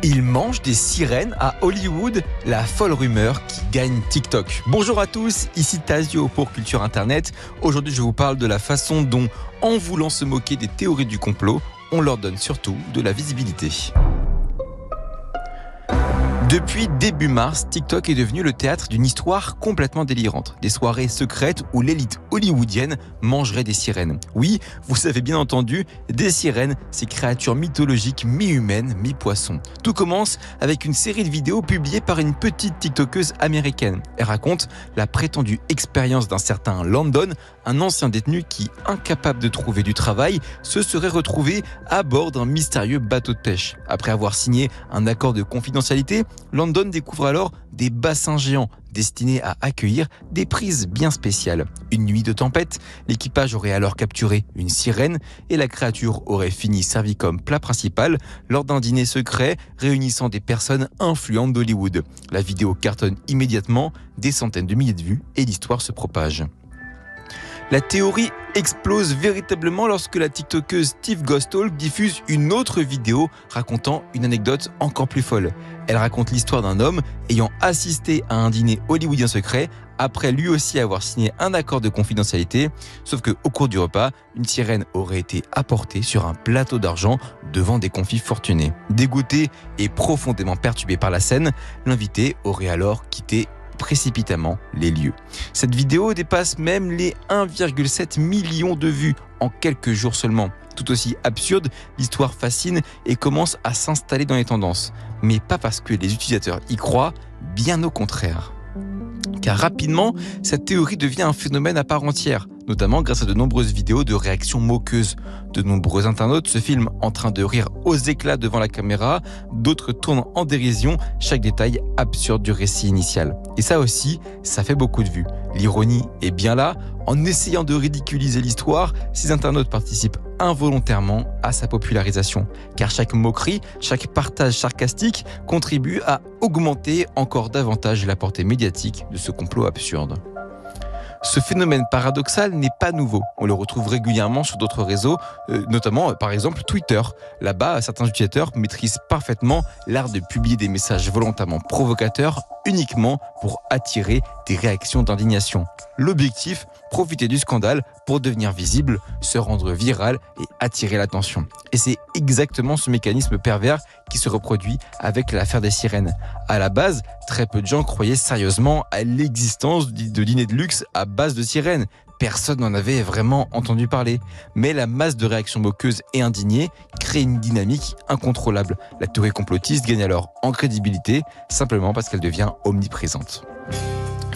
Il mange des sirènes à Hollywood, la folle rumeur qui gagne TikTok. Bonjour à tous, ici Tazio pour Culture Internet. Aujourd'hui, je vous parle de la façon dont, en voulant se moquer des théories du complot, on leur donne surtout de la visibilité. Depuis début mars, TikTok est devenu le théâtre d'une histoire complètement délirante. Des soirées secrètes où l'élite hollywoodienne mangerait des sirènes. Oui, vous avez bien entendu, des sirènes, ces créatures mythologiques mi-humaines, mi-poissons. Tout commence avec une série de vidéos publiées par une petite TikTokeuse américaine. Elle raconte la prétendue expérience d'un certain Landon, un ancien détenu qui, incapable de trouver du travail, se serait retrouvé à bord d'un mystérieux bateau de pêche. Après avoir signé un accord de confidentialité, Landon découvre alors des bassins géants destinés à accueillir des prises bien spéciales. Une nuit de tempête, l'équipage aurait alors capturé une sirène et la créature aurait fini servie comme plat principal lors d'un dîner secret réunissant des personnes influentes d'Hollywood. La vidéo cartonne immédiatement, des centaines de milliers de vues et l'histoire se propage. La théorie explose véritablement lorsque la TikTokeuse Steve Gostalk diffuse une autre vidéo racontant une anecdote encore plus folle. Elle raconte l'histoire d'un homme ayant assisté à un dîner hollywoodien secret après lui aussi avoir signé un accord de confidentialité, sauf qu'au cours du repas, une sirène aurait été apportée sur un plateau d'argent devant des convives fortunés. Dégoûté et profondément perturbé par la scène, l'invité aurait alors quitté précipitamment les lieux. Cette vidéo dépasse même les 1,7 million de vues en quelques jours seulement. Tout aussi absurde, l'histoire fascine et commence à s'installer dans les tendances. Mais pas parce que les utilisateurs y croient, bien au contraire. Car rapidement, cette théorie devient un phénomène à part entière, notamment grâce à de nombreuses vidéos de réactions moqueuses. De nombreux internautes se filment en train de rire aux éclats devant la caméra, d'autres tournent en dérision chaque détail absurde du récit initial. Et ça aussi, ça fait beaucoup de vues. L'ironie est bien là, en essayant de ridiculiser l'histoire, ces internautes participent involontairement à sa popularisation. Car chaque moquerie, chaque partage sarcastique contribue à augmenter encore davantage la portée médiatique de ce complot absurde. Ce phénomène paradoxal n'est pas nouveau. On le retrouve régulièrement sur d'autres réseaux, notamment par exemple Twitter. Là-bas, certains utilisateurs maîtrisent parfaitement l'art de publier des messages volontairement provocateurs uniquement pour attirer des réactions d'indignation. L'objectif, profiter du scandale pour devenir visible, se rendre viral et attirer l'attention. Et c'est exactement ce mécanisme pervers qui se reproduit avec l'affaire des sirènes. À la base, très peu de gens croyaient sérieusement à l'existence de dîners de luxe à base de sirènes. Personne n'en avait vraiment entendu parler. Mais la masse de réactions moqueuses et indignées crée une dynamique incontrôlable. La théorie complotiste gagne alors en crédibilité, simplement parce qu'elle devient omniprésente.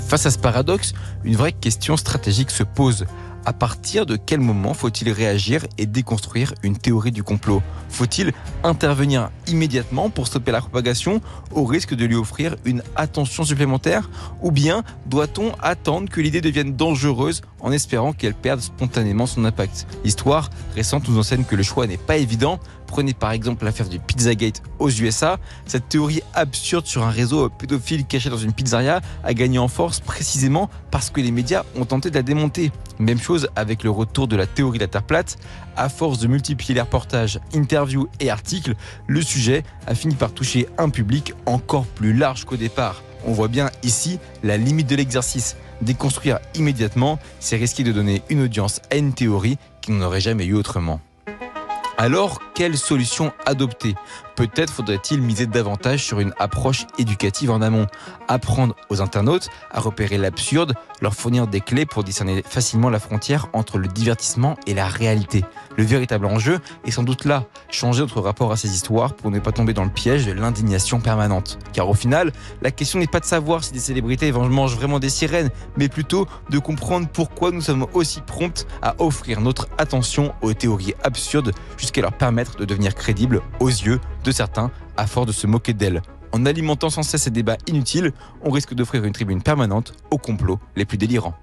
Face à ce paradoxe, une vraie question stratégique se pose. À partir de quel moment faut-il réagir et déconstruire une théorie du complot ? Faut-il intervenir immédiatement pour stopper la propagation au risque de lui offrir une attention supplémentaire ? Ou bien doit-on attendre que l'idée devienne dangereuse en espérant qu'elle perde spontanément son impact ? L'histoire récente nous enseigne que le choix n'est pas évident. Prenez par exemple l'affaire du Pizzagate aux USA. Cette théorie absurde sur un réseau pédophile caché dans une pizzeria a gagné en force précisément parce que les médias ont tenté de la démonter. Même chose avec le retour de la théorie de la Terre plate. À force de multiplier les reportages, interviews et articles, le sujet a fini par toucher un public encore plus large qu'au départ. On voit bien ici la limite de l'exercice. Déconstruire immédiatement, c'est risquer de donner une audience à une théorie qui n'en aurait jamais eu autrement. Alors, quelle solution adopter ? Peut-être faudrait-il miser davantage sur une approche éducative en amont. Apprendre aux internautes à repérer l'absurde, leur fournir des clés pour discerner facilement la frontière entre le divertissement et la réalité. Le véritable enjeu est sans doute là, changer notre rapport à ces histoires pour ne pas tomber dans le piège de l'indignation permanente. Car au final, la question n'est pas de savoir si des célébrités mangent vraiment des sirènes, mais plutôt de comprendre pourquoi nous sommes aussi promptes à offrir notre attention aux théories absurdes jusqu'à leur permettre de devenir crédibles aux yeux de certains à force de se moquer d'elles. En alimentant sans cesse ces débats inutiles, on risque d'offrir une tribune permanente aux complots les plus délirants.